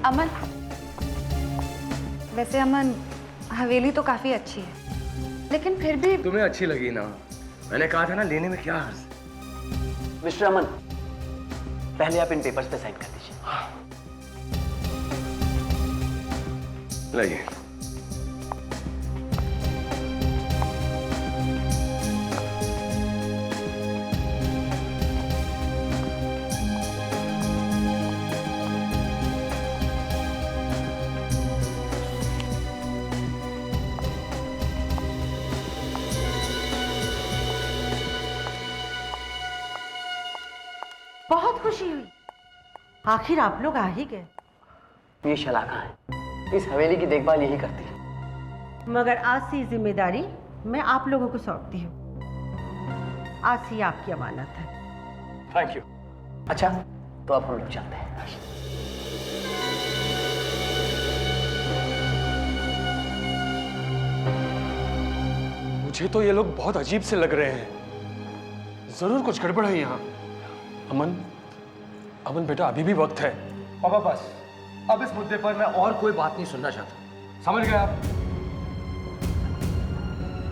अमन, वैसे अमन हवेली तो काफी अच्छी है, लेकिन फिर भी तुम्हें अच्छी लगी ना? मैंने कहा था ना, लेने में क्या हर्ज। मिस्टर अमन, पहले आप इन पेपर्स पे साइन कर दीजिए। लाइए। बहुत खुशी हुई, आखिर आप लोग आ ही गए। ये शलाका है, इस हवेली की देखभाल यही करती है। मगर आज से जिम्मेदारी मैं आप लोगों को सौंपती हूँ। आज से आपकी अमानत है। Thank you. अच्छा, तो अब हम लोग चलते हैं। मुझे तो ये लोग बहुत अजीब से लग रहे हैं। जरूर कुछ गड़बड़ है यहाँ। अमन, अमन बेटा, अभी भी वक्त है। पापा बस, अब इस मुद्दे पर मैं और कोई बात नहीं सुनना चाहता। समझ गए आप?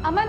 अमन,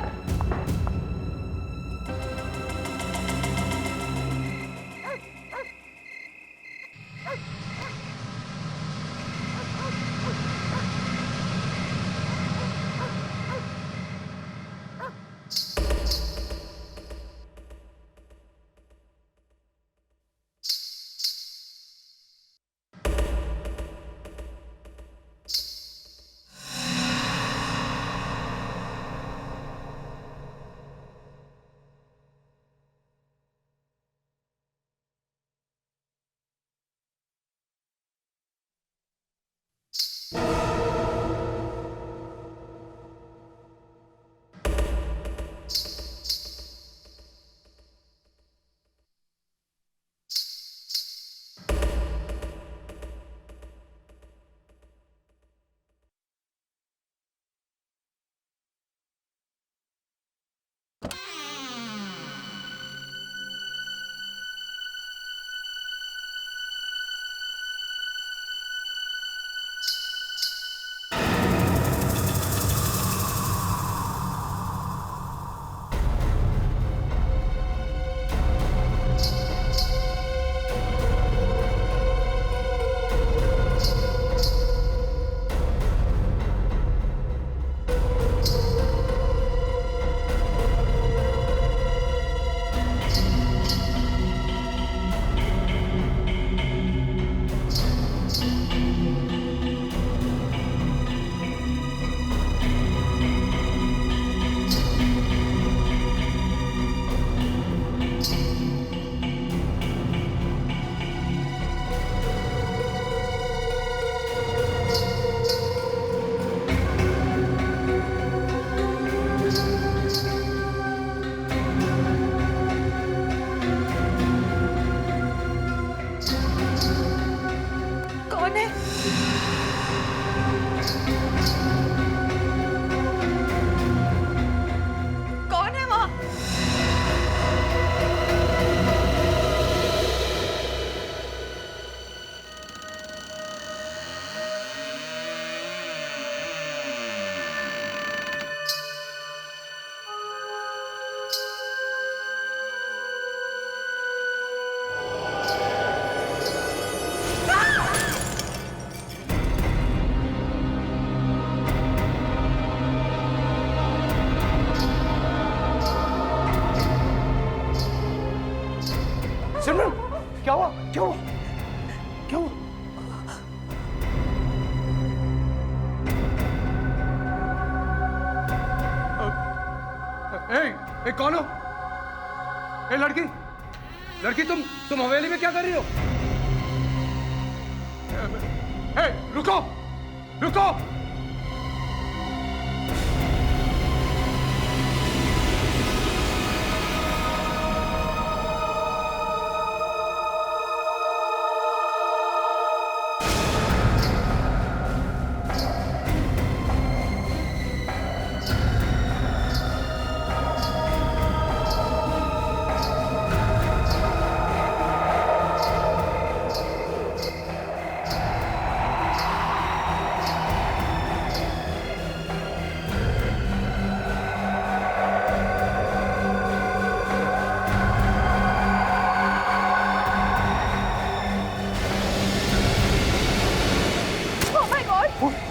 कौन है? कौन है वहां? सिमरन, क्या हुआ? क्या हुआ? क्या हुआ? ए, कौन हो? ए लड़की, लड़की तुम हवेली में क्या कर रही हो? ए, रुको, रुको।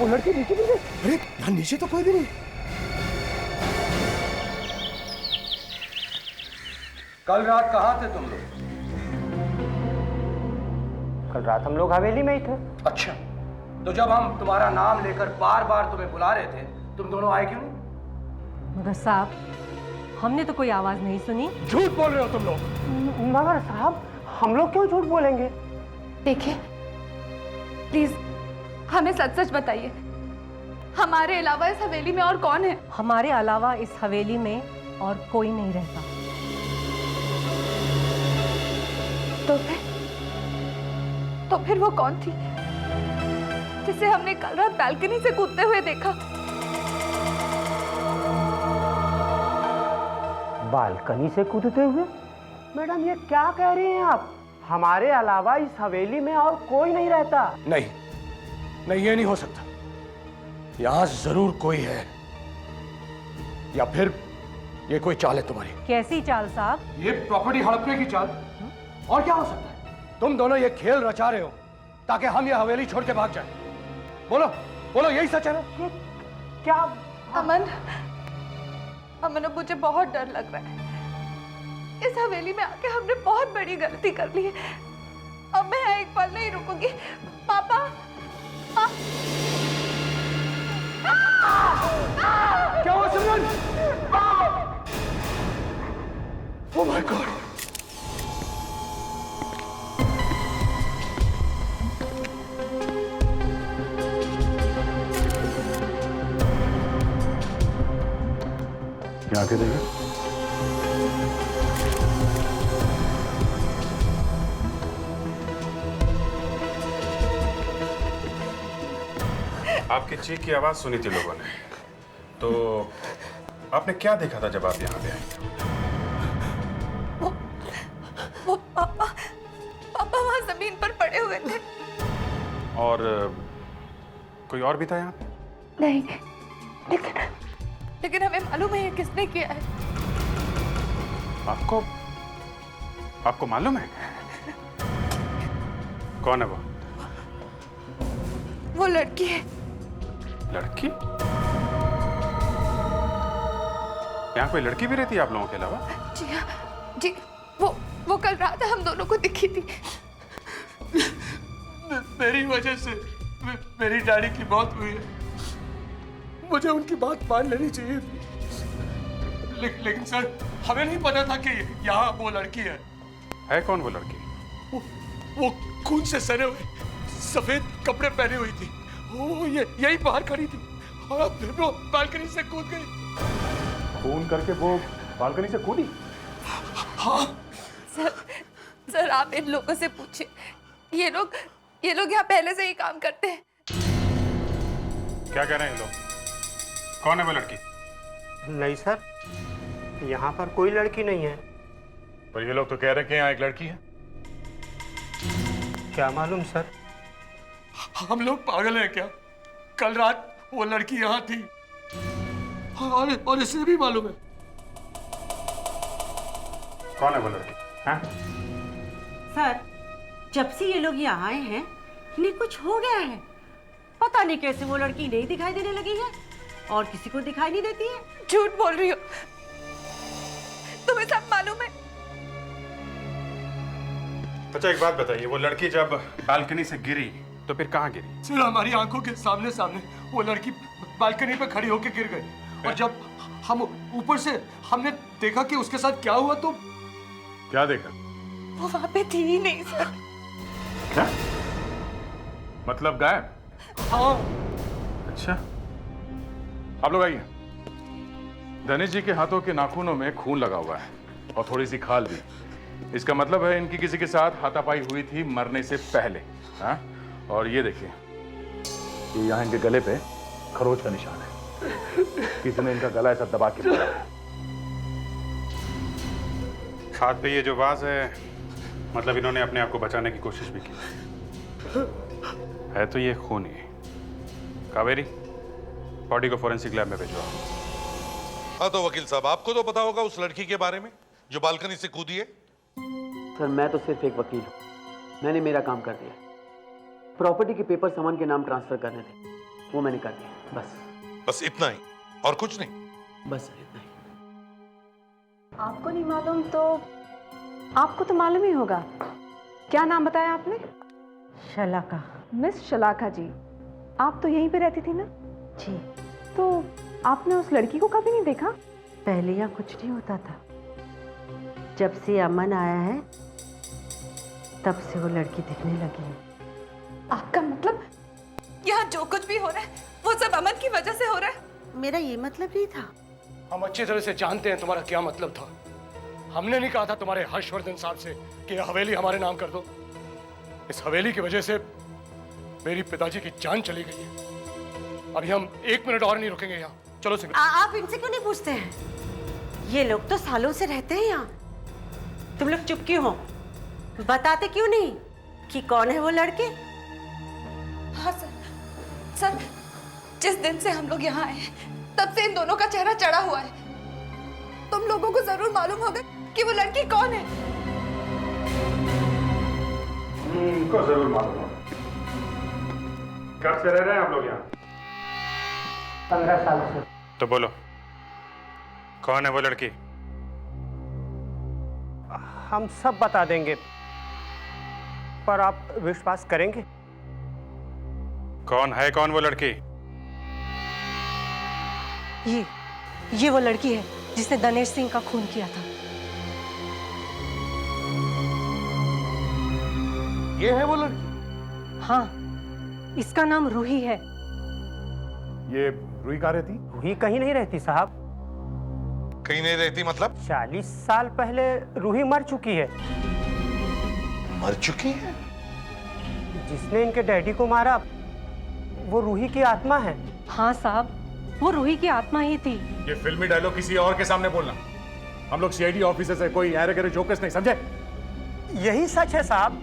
वो लड़की नीचे गिर गई। अरे यहाँ नीचे तो कोई भी नहीं। कल रात कहाँ थे तुम लोग? कल रात हम लोग हवेली में ही थे। अच्छा, तो जब हम तुम्हारा नाम लेकर बार बार तुम्हें बुला रहे थे, तुम दोनों आए क्यों नहीं? मगर साहब, हमने तो कोई आवाज नहीं सुनी। झूठ बोल रहे हो तुम लोग। मगर साहब, हम लोग क्यों झूठ बोलेंगे? देखिए, प्लीज हमें सच सच बताइए, हमारे अलावा इस हवेली में और कौन है? हमारे अलावा इस हवेली में और कोई नहीं रहता। तो फिर वो कौन थी जिसे हमने कल रात बालकनी से कूदते हुए देखा? बालकनी से कूदते हुए? मैडम, ये क्या कह रही हैं आप? हमारे अलावा इस हवेली में और कोई नहीं रहता। नहीं नहीं, ये नहीं हो सकता। यहां जरूर कोई है, या फिर ये कोई चाल है तुम्हारी। कैसी चाल साहब? ये प्रॉपर्टी हड़पने की चाल। और क्या हो सकता है? तुम दोनों ये खेल रचा रहे हो ताकि हम ये हवेली छोड़ के भाग जाएं। बोलो बोलो, यही सच है ना? ये क्या? अमन, मुझे बहुत डर लग रहा है। इस हवेली में आके हमने बहुत बड़ी गलती कर ली है। अब मैं यहाँ एक पल नहीं रुकूंगी। पापा, क्या हुआ सिमरन? Oh my God! क्या आके देखा? आपकी चीख की आवाज सुनी थी लोगों ने, तो आपने क्या देखा था जब आप यहाँ पे आए? वो पापा वहां जमीन पर पड़े हुए थे। और कोई और भी था यहाँ पे? नहीं, लेकिन हमें मालूम है ये किसने किया है। आपको मालूम है कौन है वो? वो लड़की है। लड़की? यहाँ कोई लड़की भी रहती है आप लोगों के अलावा? जी हाँ, जी, वो कल रात हम दोनों को दिखी थी। मेरी वजह से मेरी डैडी की मौत हुई है। मुझे उनकी बात मान लेनी चाहिए थी। लेकिन सर, हमें नहीं पता था कि यहाँ वो लड़की है। कौन वो लड़की? वो खून से सने हुए सफेद कपड़े पहने हुई थी। वो यही बाहर खड़ी थी और फिर वो बालकनी से कूद गई। फोन करके वो बालकनी से कूदी? हाँ सर, आप इन लोगों से पूछिए। ये लोग यहाँ पहले से ही काम करते हैं। क्या कह रहे हैं लोग? कौन है वो लड़की? नहीं सर, यहाँ पर कोई लड़की नहीं है। पर ये लोग तो कह रहे हैं कि यहाँ एक लड़की है। क्या मालूम सर? हम लोग पागल हैं क्या? कल रात वो लड़की यहाँ थी और इसे भी मालूम है। कौन है वो लड़की? हाँ? सर, जब से ये लोग यहाँ आए हैं, इन्हें कुछ हो गया है। पता नहीं कैसे वो लड़की नहीं दिखाई देने लगी है और किसी को दिखाई नहीं देती है। झूठ बोल रही हो, तुम्हें सब मालूम है। अच्छा, एक बात बताइए, वो लड़की जब बालकनी से गिरी तो फिर कहाँ गिरी? सर, हमारी आंखों के सामने वो लड़की बालकनी पे खड़ी होकर गिर गई और जब हम ऊपर से हमने देखा कि उसके साथ क्या हुआ तो... क्या देखा? वो वहां पे थी ही नहीं सर। क्या मतलब? गायब? हाँ। अच्छा, आप लोग आइए। धनेश जी के हाथों के नाखूनों में खून लगा हुआ है और थोड़ी सी खाल भी। इसका मतलब है इनकी किसी के साथ हाथापाई हुई थी मरने से पहले। हाँ? और ये देखिए, ये यहाँ इनके गले पे खरोच का निशान है। किसी ने इनका गला ऐसा दबा के मारा है। हाथ पे ये जो वाज है, मतलब इन्होंने अपने आप को बचाने की कोशिश भी की है। तो ये खून ही। कावेरी, बॉडी को फोरेंसिक लैब में भेजो। हाँ तो वकील साहब, आपको तो पता होगा उस लड़की के बारे में जो बालकनी से कूदी है। सर, मैं तो सिर्फ एक वकील हूँ। मैंने मेरा काम कर दिया। प्रॉपर्टी के पेपर समन के नाम ट्रांसफर करने थे, वो मैंने कर दिया, बस। बस इतना ही और कुछ नहीं? बस सर, इतना ही। आपको नहीं मालूम तो आपको तो मालूम ही होगा। क्या नाम बताया आपने? शलाका। मिस शलाका जी, आप तो यहीं पे रहती थी ना? जी। तो आपने उस लड़की को कभी नहीं देखा? पहले यहाँ कुछ नहीं होता था, जब से अमन आया है तब से वो लड़की दिखने लगी है। आपका मतलब यहाँ जो कुछ भी हो रहा है वो सब अमन की वजह से हो रहा है? मेरा ये मतलब नहीं था। हम अच्छी तरह से जानते हैं तुम्हारा क्या मतलब था। हमने नहीं कहा था तुम्हारे हर्षवर्धन साहब से कि हवेली हमारे नाम कर दो। इस हवेली की वजह से मेरी पिताजी की जान चली गई है। अभी हम 1 मिनट और नहीं रुकेंगे यहाँ। चलो सिंगर। आप इनसे क्यों नहीं पूछते हैं? ये लोग तो सालों से रहते हैं यहाँ। तुम लोग चुप क्यों हो? बताते क्यों नहीं कि कौन है वो लड़के? हाँ सर, सर जिस दिन से हम लोग यहाँ आए हैं तब से इन दोनों का चेहरा चढ़ा हुआ है। तुम लोगों को जरूर मालूम होगा कि वो लड़की कौन है। उनको जरूर मालूम होगा। कब से रह रहे हैं आप लोग यहाँ? 15 साल से। तो बोलो, कौन है वो लड़की? हम सब बता देंगे, पर आप विश्वास करेंगे? कौन वो लड़की? ये वो लड़की है जिसने दिनेश सिंह का खून किया था। ये है वो लड़की? हाँ, इसका नाम रूही है। ये रूही कहाँ रहती? रूही कहीं नहीं रहती साहब। कहीं नहीं रहती मतलब? 40 साल पहले रूही मर चुकी है। मर चुकी है? जिसने इनके डैडी को मारा वो रूही की आत्मा है। हाँ साहब, वो रूही की आत्मा ही थी। ये फिल्मी डायलॉग किसी और के सामने बोलना। हम लोग सीआईडी ऑफिसर्स है, कोई ऐरे गैरे जोकर्स नहीं, समझे? यही सच है साहब।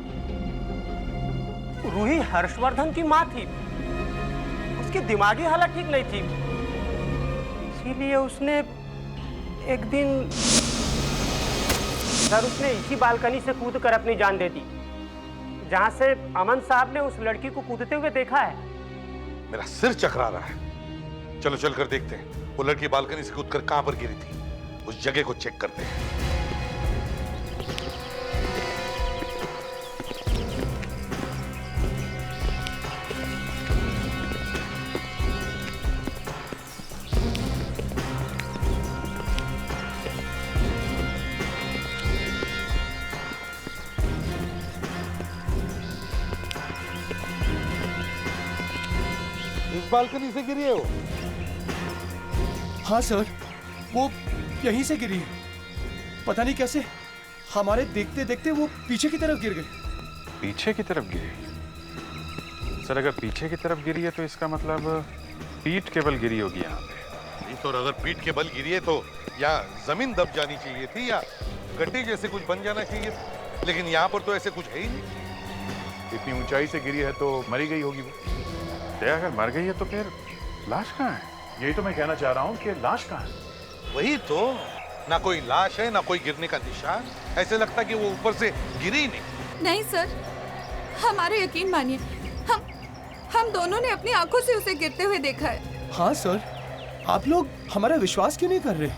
रूही हर्षवर्धन की माँ थी। उसकी दिमागी हालत ठीक नहीं थी, इसीलिए उसने एक दिन सर उसने इसी बालकनी से कूदकर अपनी जान दे दी, जहां से अमन साहब ने उस लड़की को कूदते हुए देखा है। मेरा सिर चकरा रहा है। चलो चलकर देखते हैं वो लड़की बालकनी से कूदकर कहां पर गिरी थी। उस जगह को चेक करते हैं। इस बालकनी से गिरी है वो? हाँ सर, वो यहीं से गिरी है। पता नहीं कैसे हमारे देखते देखते वो पीछे की तरफ गिर गई। पीछे की तरफ गिरी? सर अगर पीछे की तरफ गिरी है तो इसका मतलब पीठ के बल गिरी होगी यहाँ पे। नहीं तो अगर पीठ के बल गिरी है तो या जमीन दब जानी चाहिए थी या गड्ढे जैसे कुछ बन जाना चाहिए था। लेकिन यहाँ पर तो ऐसे कुछ है ही नहीं। इतनी ऊंचाई से गिरी है तो मरी गई होगी वो। अगर मर गई है तो फिर लाश कहाँ है? यही तो मैं कहना चाह रहा हूँ कि लाश कहाँ है? वही तो, ना कोई लाश है ना कोई गिरने का निशान। ऐसे लगता कि वो ऊपर से गिरी ही नहीं। नहीं सर, हमारे यकीन मानिए, हम दोनों ने अपनी आंखों से उसे गिरते हुए देखा है। हाँ सर, आप लोग हमारा विश्वास क्यों नहीं कर रहे?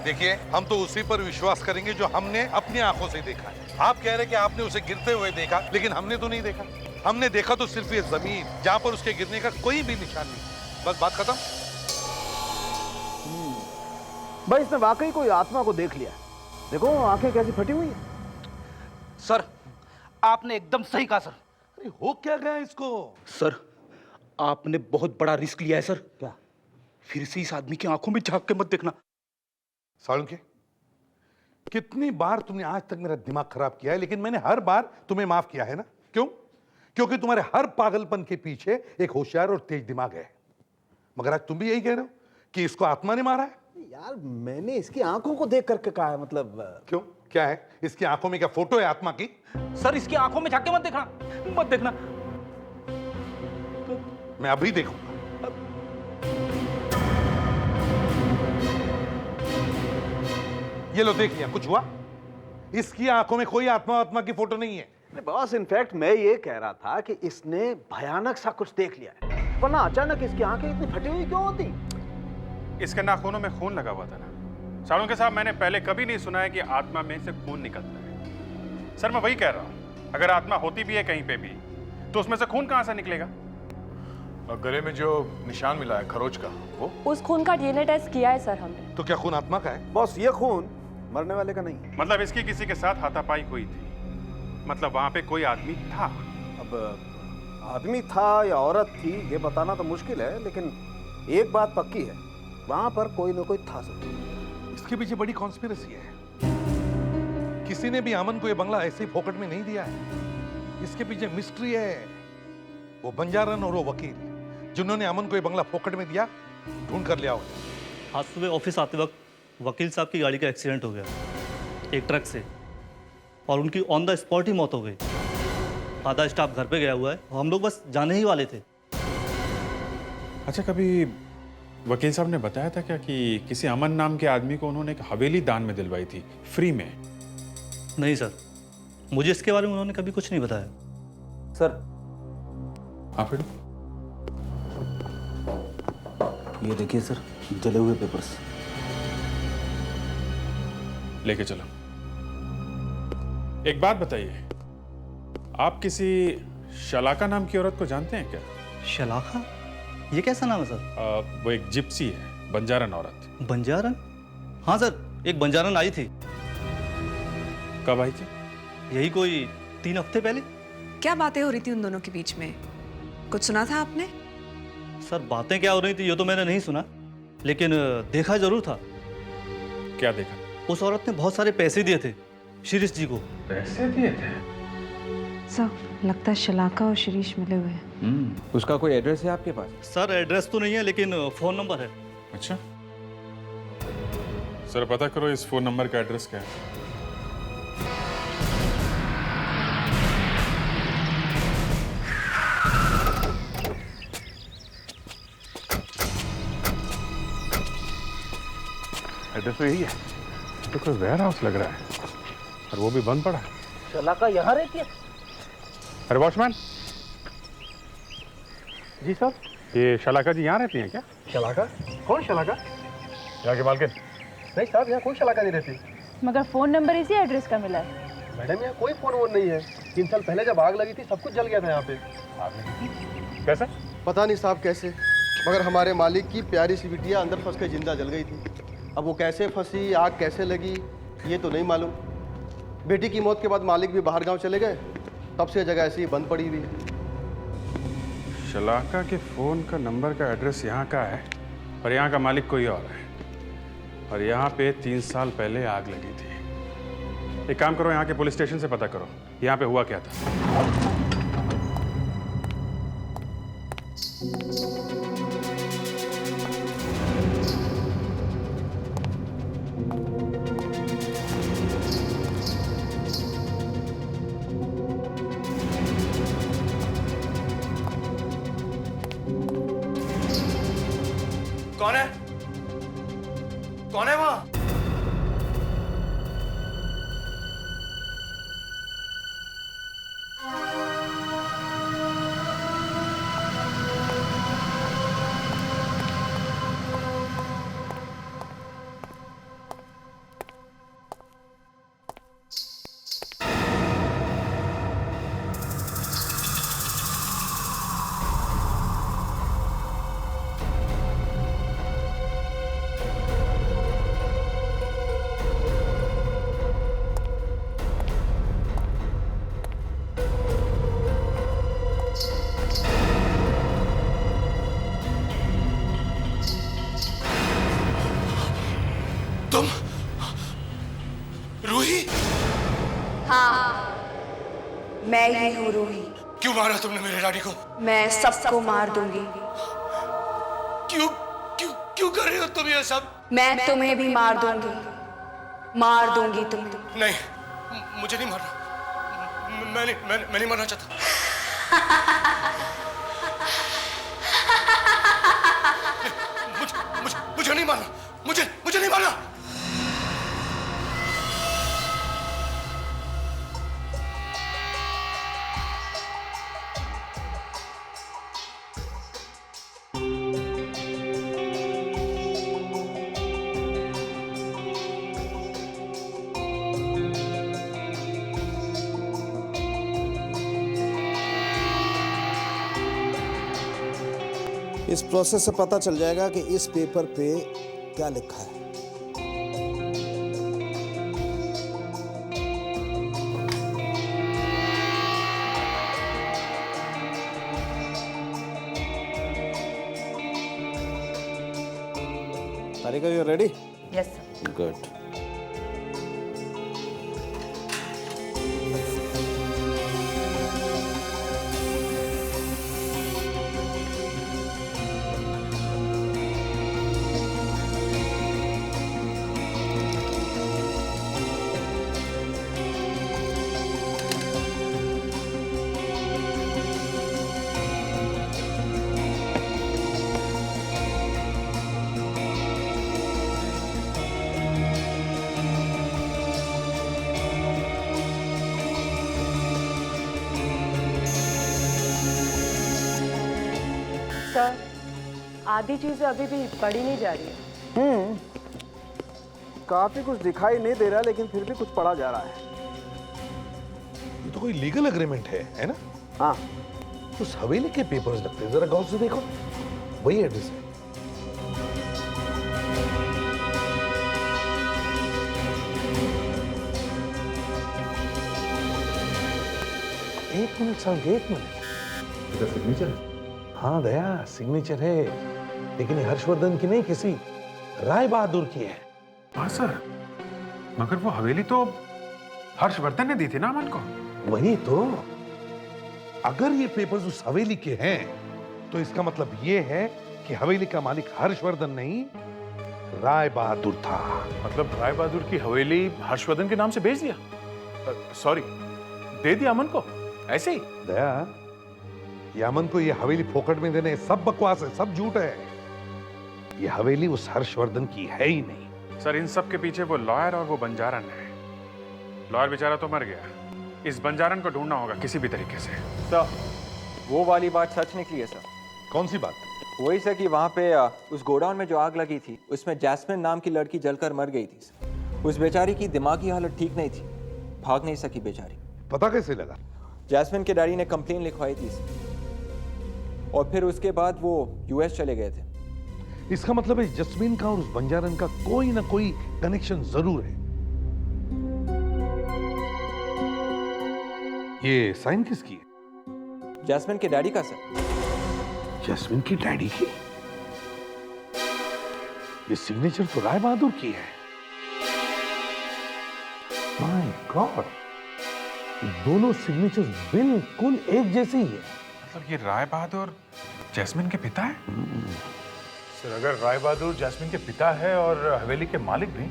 देखिए, हम तो उसी पर विश्वास करेंगे जो हमने अपनी आंखों से देखा है। आप कह रहे कि आपने उसे गिरते हुए देखा, लेकिन हमने तो नहीं देखा। हमने देखा तो सिर्फ ये जमीन जहां पर उसके गिरने का कोई भी निशान नहीं। बस बात खत्म। भाई इसने वाकई कोई आत्मा को देख लिया। देखो आंखें कैसी फटी हुई है। सर आपने एकदम सही कहा सर। अरे हो क्या गया इसको? सर आपने बहुत बड़ा रिस्क लिया है सर। क्या? फिर से इस आदमी की आंखों में झांक के मत देखना। साळुंखे, कितनी बार तुमने आज तक मेरा दिमाग खराब किया है, लेकिन मैंने हर बार तुम्हें माफ किया है ना? क्यों? क्योंकि तुम्हारे हर पागलपन के पीछे एक होशियार और तेज दिमाग है। मगर आज तुम भी यही कह रहे हो कि इसको आत्मा ने मारा है? यार मैंने इसकी आंखों को देख करके कहा है। मतलब क्यों, क्या है इसकी आंखों में? क्या फोटो है आत्मा की? सर इसकी आंखों में झांक के मत देखना, मत देखना। मैं अभी देखूंगा। ये लो देख लिया, कुछ हुआ? इसकी आंखों में कोई आत्मा की फोटो नहीं है। बॉस, इनफैक्ट मैं ये कह रहा था कि इसने भयानक सा कुछ देख लिया है। वरना अचानक इसकी आंखें इतनी फटी हुई क्यों होती? इसके नाखूनों में खून लगा हुआ था ना। सालुंके साहब, मैंने पहले कभी नहीं सुना है कि आत्मा में से खून निकलता है। सर मैं वही कह रहा हूँ, अगर आत्मा होती भी है कहीं पे भी तो उसमें से खून कहाँ से निकलेगा? और गले में जो निशान मिला है खरोच का, वो उस खून का डीएनए टेस्ट किया है सर हमने। तो क्या खून आत्मा का है? बॉस, ये खून मरने वाले का नहीं। मतलब इसकी किसी के साथ हाथापाई हुई थी, मतलब वहां पे कोई आदमी था। अब आदमी था या औरत थी ये बताना तो मुश्किल है, लेकिन एक बात पक्की है, वहां पर कोई ना कोई था सर। इसके पीछे बड़ी कॉन्स्पिरेसी है। किसी ने भी अमन को ये बंगला ऐसे ही फोकट में नहीं दिया है। इसके पीछे मिस्ट्री है। वो बंजारन और वो वकील जिन्होंने अमन को ये बंगला फोकट में दिया, ढूंढ कर लिया उन्हें। आज सुबह ऑफिस आते वक्त वकील साहब की गाड़ी का एक्सीडेंट हो गया एक ट्रक से, और उनकी ऑन द स्पॉट ही मौत हो गई। आधा स्टाफ घर पे गया हुआ है, हम लोग बस जाने ही वाले थे। अच्छा, कभी वकील साहब ने बताया था क्या कि किसी अमन नाम के आदमी को उन्होंने एक हवेली दान में दिलवाई थी फ्री में? नहीं सर, मुझे इसके बारे में उन्होंने कभी कुछ नहीं बताया। सर हाँ फिर ये देखिए सर, जले हुए पेपर्स। लेके चलो। एक बात बताइए, आप किसी शलाका नाम की औरत को जानते हैं क्या? शलाका? ये कैसा नाम है सर? वो एक जिप्सी है, बंजारन औरत। बंजारन? हाँ सर, एक बंजारन आई थी। कब आई थी? यही कोई 3 हफ्ते पहले। क्या बातें हो रही थी उन दोनों के बीच में? कुछ सुना था आपने? सर बातें क्या हो रही थी ये तो मैंने नहीं सुना, लेकिन देखा जरूर था। क्या देखा? उस औरत ने बहुत सारे पैसे दिए थे शिरीष जी को। पैसे दिए थे? सर लगता है शलाका और शिरीष मिले हुए हैं। उसका कोई एड्रेस है आपके पास? सर एड्रेस तो नहीं है, लेकिन फोन नंबर है। अच्छा सर, पता करो इस फोन नंबर का एड्रेस क्या है। एड्रेस तो यही है। तो कोई वेयर हाउस लग रहा है, और वो भी बंद पड़ा है। शलाका यहाँ रहती है? अरे वॉचमैन जी सर। ये शलाका जी यहाँ रहती हैं क्या? शलाका? कौन शलाका? यहाँ की मालकिन। नहीं साहब, यहाँ कोई शलाका नहीं रहती। मगर फोन नंबर इसी एड्रेस का मिला है। मैडम यहाँ कोई फोन वोन नहीं है। 3 साल पहले जब आग लगी थी सब कुछ जल गया था यहाँ पे। कैसे? पता नहीं साहब कैसे, मगर हमारे मालिक की प्यारी सी बिटिया अंदर फंस के जिंदा जल गई थी। अब वो कैसे फंसी, आग कैसे लगी, ये तो नहीं मालूम। बेटी की मौत के बाद मालिक भी बाहर गांव चले गए, तब से जगह ऐसी ही बंद पड़ी हुई है। शलाका के फोन का नंबर का एड्रेस यहाँ का है, और यहाँ का मालिक कोई और है, और यहाँ पे 3 साल पहले आग लगी थी। एक काम करो, यहाँ के पुलिस स्टेशन से पता करो यहाँ पे हुआ क्या था। कौन है? कौन है वहां? तुम रूही? हाँ, मैं ही हूँ रूही। क्यों मारा तुमने मेरे डैडी को? मैं सबको मार दूंगी। क्यों क्यों क्यों कर रहे हो तुम ये सब? मैं तुम्हें भी मार दूंगी, मार दूंगी तुम्हें। नहीं, मुझे नहीं मारना। मैं नहीं मरना चाहता। मुझे नहीं मारना। मुझे नहीं मारना। इस प्रोसेस से पता चल जाएगा कि इस पेपर पे क्या लिखा है। Sarika, you ready? Yes, sir. Good. Sir, आधी चीजें अभी भी पढ़ी नहीं जा रही है। काफी कुछ दिखाई नहीं दे रहा, लेकिन फिर भी कुछ पढ़ा जा रहा है। ये तो कोई लीगल एग्रीमेंट है ना? हाँ। उस हवेली के पेपर्स लगते हैं, जरा गौर से देखो, वही एड्रेस है। एक मिनट साहब, एक मिनट। इसका सिग्नेचर? हाँ दया, सिग्नेचर है, लेकिन ये हर्षवर्धन की नहीं, किसी राय बहादुर की है। हाँ सर, मगर वो हवेली तो हर्षवर्धन ने दी थी ना अमन को। वही तो, अगर ये पेपर्स उस हवेली के हैं तो इसका मतलब ये है कि हवेली का मालिक हर्षवर्धन नहीं, राय बहादुर था। मतलब राय बहादुर की हवेली हर्षवर्धन के नाम से बेच दिया? सॉरी, दे दिया अमन को ऐसे ही? दया, ये अमन को ये हवेली फोकट में देने सब बकवास है, सब झूठ है। ये हवेली उस हर्षवर्धन की है ही नहीं। सर, इन सब के पीछे वो लॉयर और वो बंजारन है। लॉयर बेचारा तो मर गया, इस बंजारन को ढूंढना होगा किसी भी तरीके से। सर, वो वाली बात सच निकली है सर। कौन सी बात? वही सर कि वहाँ पे उस गोडाउन में जो आग लगी थी, उसमें जैस्मिन नाम की लड़की जलकर मर गई थी सर। उस बेचारी की दिमागी हालत ठीक नहीं थी, भाग नहीं सकी बेचारी। पता कैसे लगा? जैस्मिन के डैडी ने कंप्लेन लिखवाई थी सर, और फिर उसके बाद वो यूएस चले गए थे। इसका मतलब है जस्मीन का और उस बंजारन का कोई ना कोई कनेक्शन जरूर है। ये साइन किसकी है? जैस्मिन के डैडी का सर। जैस्मिन की डैडी की? ये सिग्नेचर तो राय बहादुर की है। माय गॉड, दोनों सिग्नेचर्स बिल्कुल एक जैसे ही है। मतलब ये राय बहादुर जैस्मिन के पिता है? सर, अगर राय बहादुर जैस्मिन के पिता है और हवेली के मालिक भी,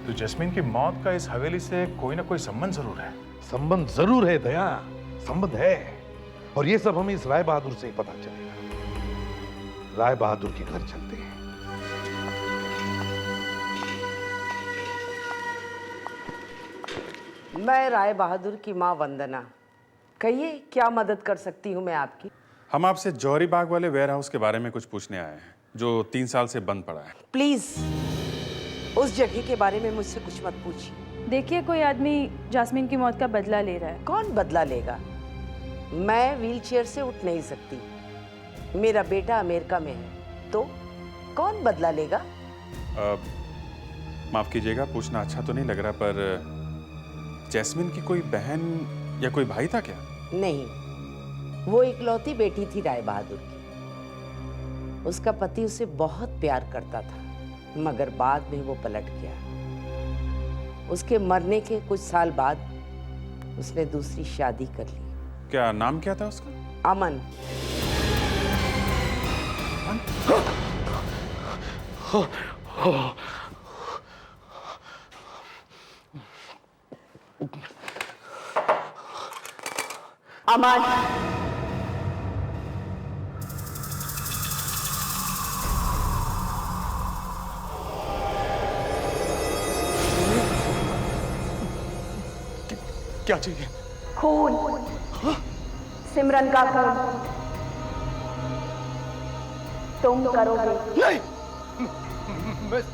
तो जैस्मिन की मौत का इस हवेली से कोई ना कोई संबंध जरूर है। संबंध जरूर है दया, संबंध है, और ये सब हमें इस राय बहादुर से ही पता चलेगा। राय बहादुर के घर चलते हैं। मैं राय बहादुर की माँ वंदना, कहिए क्या मदद कर सकती हूँ मैं आपकी? हम आपसे जौहरी बाग वाले वेयर हाउस के बारे में कुछ पूछने आए हैं, जो 3 साल से बंद पड़ा है। प्लीज उस जगह के बारे में मुझसे कुछ मत पूछिए। देखिए, कोई आदमी जास्मीन की मौत का बदला ले रहा है। कौन बदला लेगा? मैं व्हीलचेयर से उठ नहीं सकती, मेरा बेटा अमेरिका में है, तो कौन बदला लेगा? माफ कीजिएगा, पूछना अच्छा तो नहीं लग रहा, पर जैस्मिन की कोई बहन या कोई भाई था क्या? नहीं, वो इकलौती बेटी थी राय बहादुर की। उसका पति उसे बहुत प्यार करता था, मगर बाद में वो पलट गया। उसके मरने के कुछ साल बाद उसने दूसरी शादी कर ली। क्या नाम क्या था उसका? अमन। अमन, क्या चाहिए? खून, सिमरन का खून तुम करोगे। नहीं,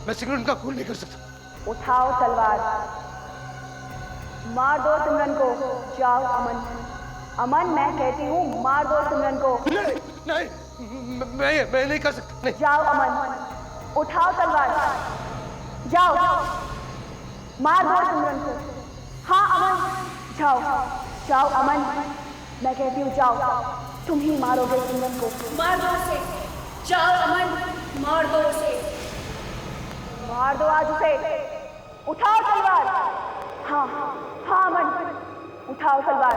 मैं सिमरन का खून नहीं कर सकता। उठाओ तलवार, मार दो सिमरन को। जाओ अमन, अमन मैं कहती हूँ मार दो सिमरन को। नहीं, नहीं, मैं नहीं कर सकता। नहीं। जाओ अमन, उठाओ तलवार, जाओ मार दो सिमरन को। हाँ अमन, जाओ जाओ अमन, मैं कहती हूँ जाओ, तुम ही मारोगे सिमरन को। मार दो उसे, जाओ अमन, मार दो उसे, मार दो आज उसे। उठाओ तलवार। हाँ हाँ अमन, उठाओ तलवार।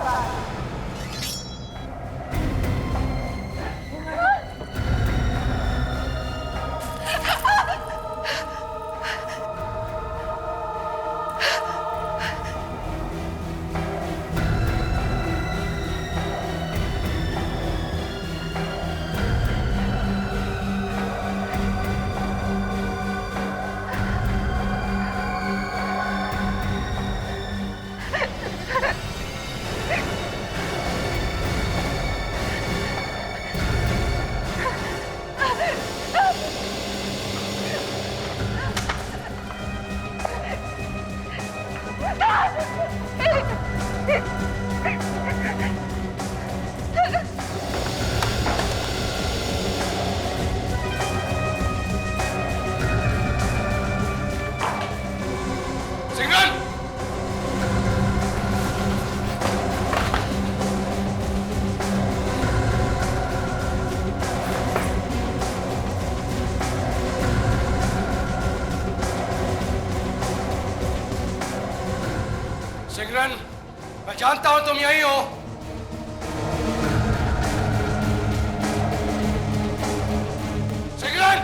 सिमरन, मैं जानता हूं तुम यही हो। सिमरन!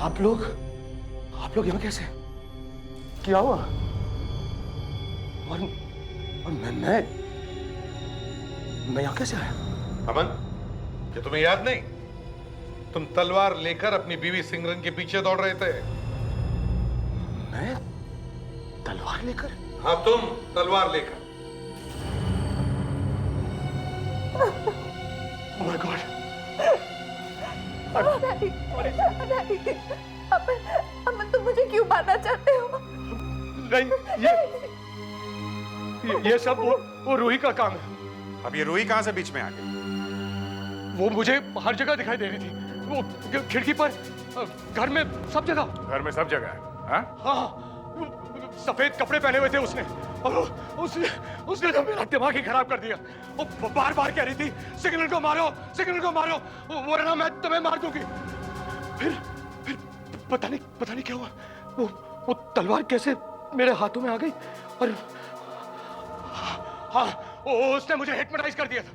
आप लोग यहाँ कैसे? क्या हुआ? और मैं यहाँ कैसे आया? अमन, क्या तुम्हें याद नहीं? तुम तलवार लेकर अपनी बीवी सिमरन के पीछे दौड़ रहे थे। मैं तलवार लेकर? हाँ, तुम तलवार लेकर। Oh my God! अमन, तुम मुझे क्यों मारना चाहते हो? नहीं, ये सब वो रूही का काम है। अब ये रूही कहां से बीच में आ गई? वो मुझे हर जगह दिखाई दे रही थी। वो खिड़की पर, घर में, सब जगह। घर में सब जगह है? हाँ, सफेद कपड़े पहने हुए थे उसने, और उसने तो मेरा दिमाग ही खराब कर दिया। वो बार बार कह रही थी, सिग्नल को मारो, सिग्नल को मारो, वरना मैं तुम्हें मार दूंगी। फिर पता नहीं क्या हुआ। वो तलवार कैसे मेरे हाथों में आ गई, और हाँ, उसने मुझे हिप्नोटाइज कर दिया था,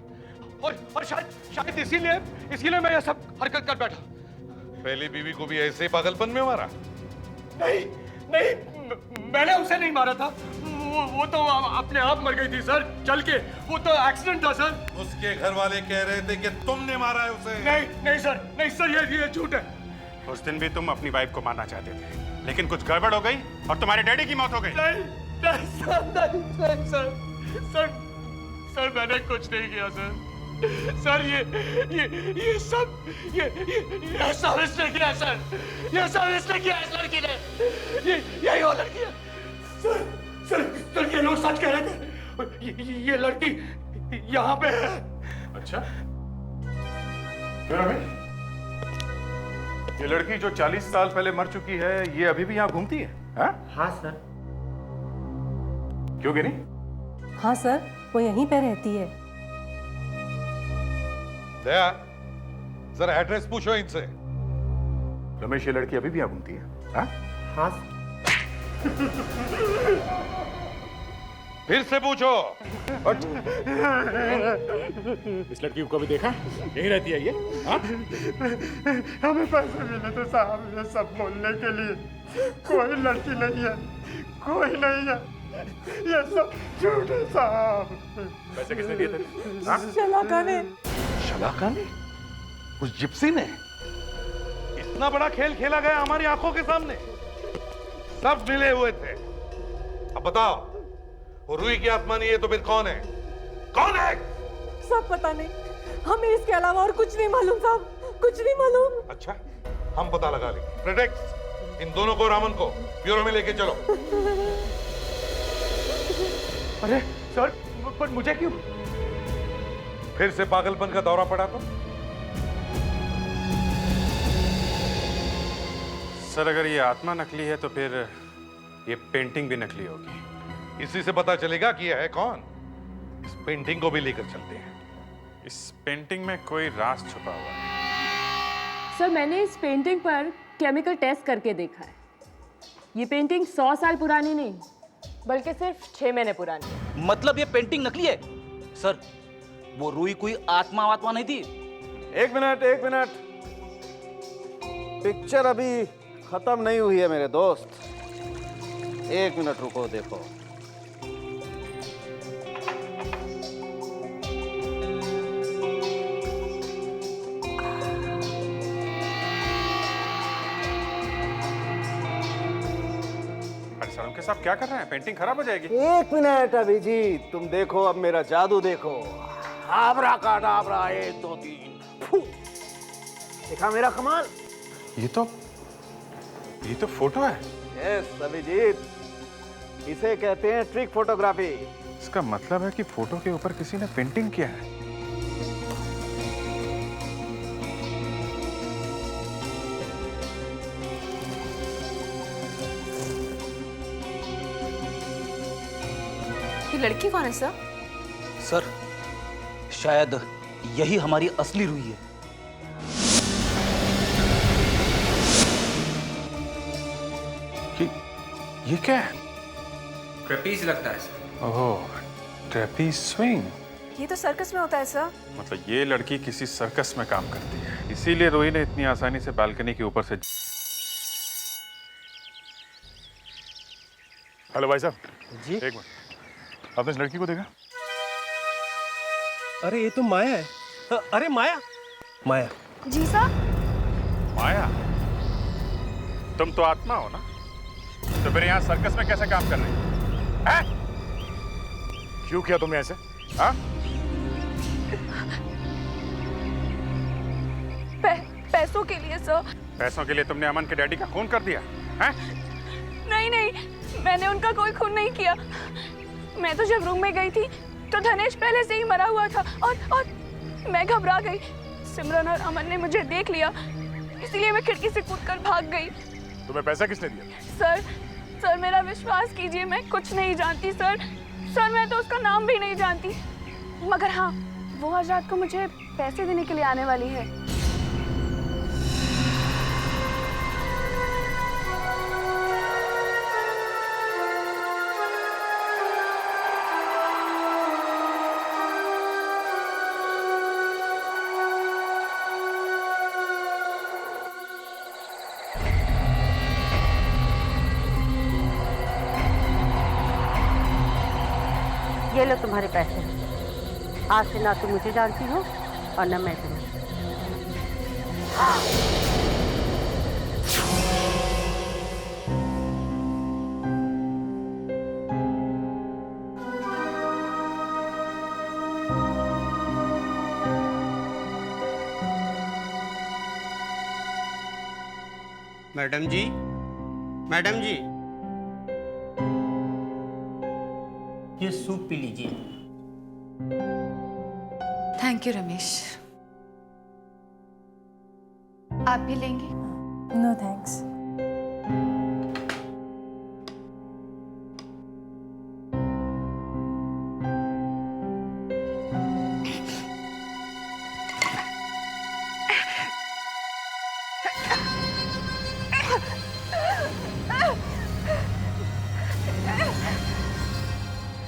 और शायद इसीलिए मैं ये सब हरकत कर बैठा। पहली बीवी को भी ऐसे पागलपन में मारा? नहीं, मैंने उसे नहीं मारा था। वो तो अपने आप मर गई थी सर, चल के। वो तो एक्सीडेंट था सर। उसके घर वाले कह रहे थे कि तुमने मारा है उसे। नहीं सर, ये झूठ है। उस दिन भी तुम अपनी वाइफ को मारना चाहते थे, लेकिन कुछ गड़बड़ हो गई और तुम्हारे डैडी की मौत हो गई। नहीं सर, मैंने कुछ नहीं किया सर। सर, ये सब इसने किया सर। ये सब इसने किया इस लड़की ने। यही वो लड़की है सर, ये लोग सच कह रहे थे। ये लड़की यहाँ पे है। अच्छा, ये लड़की जो 40 साल पहले मर चुकी है, ये अभी भी यहाँ घूमती है? हाँ सर। क्यों गिनी? हाँ सर, वो यहीं पे रहती है। दया, जरा एड्रेस पूछो इनसे। रमेश, ये लड़की अभी भी यहाँ घूमती है? हाँ। फिर से पूछो। इस लड़की को कभी देखा? यही रहती है ये? हमें पैसे मिले तो साहब ये सब बोलने के लिए। कोई लड़की नहीं है, कोई नहीं है। ये सब झूठ है साहब। पैसे किसने दिए थे? हाँ? शलाका ने। शलाका ने? उस जिप्सी ने? इतना बड़ा खेल खेला गया हमारी आंखों के सामने, सब मिले हुए थे। अब बताओ, वो रूही की आत्मा नहीं है तो फिर कौन है? कौन है? सब पता नहीं, हमें इसके अलावा और कुछ नहीं मालूम साहब, कुछ नहीं मालूम। अच्छा, हम पता लगा लेंगे। प्रेटेक्स, इन दोनों को, रामन को ब्यूरो में लेके चलो। अरे सर, पर मुझे क्यों? फिर से पागलपन का दौरा पड़ा तो? सर, अगर ये आत्मा नकली है तो फिर ये पेंटिंग भी नकली होगी। इसी से पता चलेगा कि यह है कौन। इस पेंटिंग को भी लेकर चलते हैं। इस पेंटिंग में कोई राज छुपा हुआ है। सर, मैंने इस पेंटिंग पर केमिकल टेस्ट करके देखा है। ये पेंटिंग 100 साल पुरानी नहीं, बल्कि सिर्फ 6 महीने पुरानी है। मतलब ये पेंटिंग नकली है? सर, वो रूही कोई आत्मा नहीं थी? एक मिनट। पिक्चर अभी खत्म नहीं हुई है मेरे दोस्त। 1 मिनट रुको, देखो। उनके साथ क्या कर रहे हैं? पेंटिंग खराब हो जाएगी। 1 मिनट अभिजीत, तुम देखो, अब मेरा जादू देखो। आबरा काडाबरा, 1 2 3 फू। देखा मेरा कमाल? ये तो फोटो है। यस अभिजीत, इसे कहते हैं ट्रिक फोटोग्राफी। इसका मतलब है कि फोटो के ऊपर किसी ने पेंटिंग किया है। ये लड़की कौन है सर? सर, शायद यही हमारी असली रूही है। ये क्या है? ट्रेपीज लगता है सर। ओह, ट्रेपीज स्विंग। ये तो सर्कस में होता है सर। मतलब ये लड़की किसी सर्कस में काम करती है, इसीलिए रूही ने इतनी आसानी से बालकनी के ऊपर से। हेलो भाई साहब जी। एक मिनट, आपने इस लड़की को देखा? अरे ये तो माया है। अरे माया। जी सर। माया, तुम तो आत्मा हो ना, तो फिर यहाँ सर्कस में कैसे काम कर रही है? क्यों किया तुमने ऐसे? हाँ? पैसों के लिए सर। पैसों के लिए तुमने अमन के डैडी का खून कर दिया है? नहीं, मैंने उनका कोई खून नहीं किया। मैं तो जब रूम में गई थी तो धनेश पहले से ही मरा हुआ था और मैं घबरा गई। सिमरन और अमन ने मुझे देख लिया, इसलिए मैं खिड़की से कूदकर भाग गई। तुम्हें पैसा किसने दिया? सर मेरा विश्वास कीजिए, मैं कुछ नहीं जानती सर, मैं तो उसका नाम भी नहीं जानती। मगर हाँ, वो आज रात को मुझे पैसे देने के लिए आने वाली है। ये लो तुम्हारे पैसे। आज से ना तुम मुझे जानती हो और ना मैं तुम्हें। मैडम जी, ये सूप पी लीजिए। Thank you Ramesh. आप भी लेंगे? No thanks.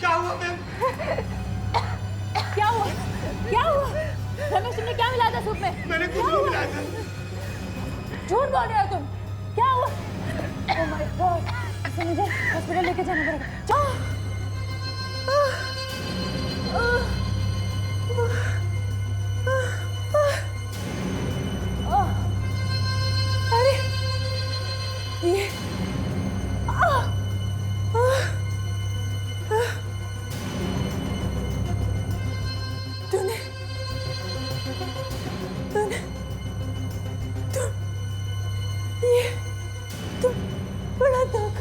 क्या हुआ मैम? क्या हुआ? रमेश, तुमने क्या मिलाया था सूप में? मैंने कुछ नहीं मिलाया था। झूठ बोल रहे हो तुम। क्या हुआ? ओह माय गॉड, मुझे हॉस्पिटल लेके जाना पड़ेगा। जाओ। अरे ये तूने तूने ये तुम बड़ा दाग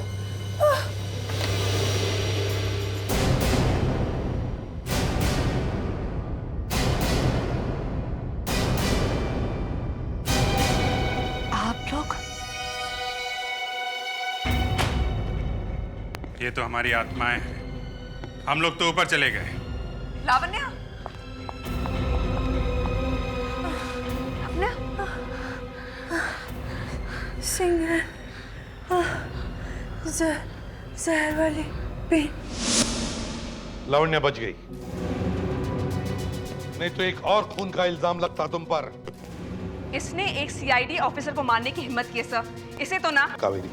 आप लोग ये तो हमारी आत्माएं हैं। हम लोग तो ऊपर चले गए। लावण्या, सिंगरन जहर वाली पेन। लावण्या बच गई, नहीं तो एक और खून का इल्जाम लगता तुम पर। इसने एक सीआईडी ऑफिसर को मारने की हिम्मत की सर। इसे तो ना। कावेरी,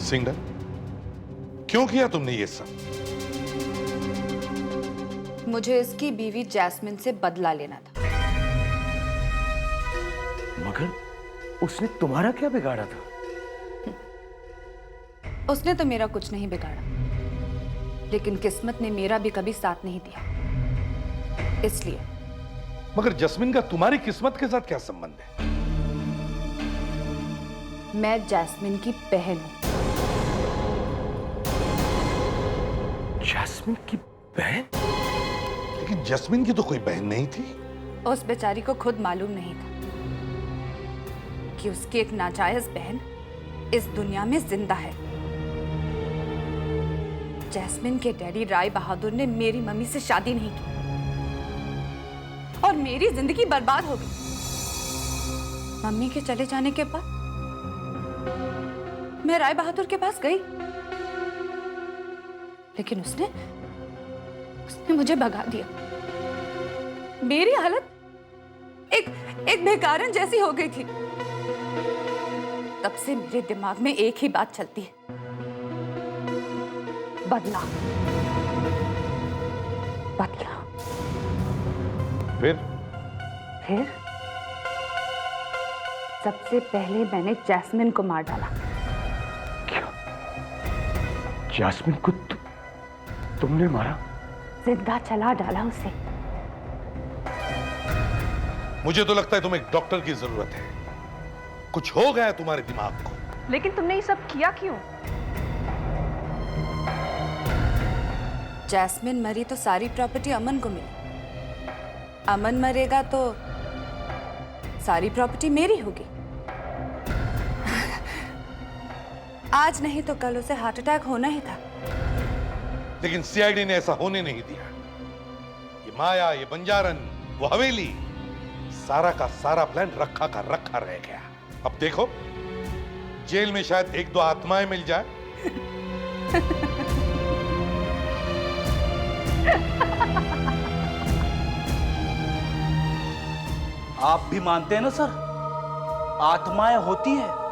सिंगल, क्यों किया तुमने ये सब? मुझे इसकी बीवी जैस्मिन से बदला लेना था। मगर उसने तुम्हारा क्या बिगाड़ा था? उसने तो मेरा कुछ नहीं बिगाड़ा, लेकिन किस्मत ने मेरा भी कभी साथ नहीं दिया, इसलिए। मगर जैस्मिन का तुम्हारी किस्मत के साथ क्या संबंध है? मैं जैस्मिन की बहन हूं। जैस्मिन की बहन? लेकिन जैस्मिन की तो कोई बहन नहीं थी। उस बेचारी को खुद मालूम नहीं था कि उसकी एक नाजायज बहन इस दुनिया में जिंदा है। जैस्मिन के डैडी राय बहादुर ने मेरी मम्मी से शादी नहीं की और मेरी जिंदगी बर्बाद हो गई। मम्मी के चले जाने के बाद मैं राय बहादुर के पास गई, लेकिन उसने मुझे भगा दिया। मेरी हालत एक बेकारन जैसी हो गई थी। तब से मेरे दिमाग में एक ही बात चलती है, बदला बदला। फिर सबसे पहले मैंने जैस्मिन को मार डाला। जैस्मिन को तुमने मारा? जिंदा चला डाला उसे। मुझे तो लगता है तुम्हें एक डॉक्टर की जरूरत है। कुछ हो गया तुम्हारे दिमाग को। लेकिन तुमने ये सब किया क्यों? जैस्मिन मरी तो सारी प्रॉपर्टी अमन को मिली। अमन मरेगा तो सारी प्रॉपर्टी मेरी होगी। आज नहीं तो कल उसे हार्ट अटैक होना ही था। लेकिन सीआईडी ने ऐसा होने नहीं दिया। ये माया, ये बंजारन, वो हवेली, सारा का सारा प्लान रखा का रखा रह गया। अब देखो, जेल में शायद एक दो आत्माएं मिल जाए। आप भी मानते हैं ना सर, आत्माएं होती हैं।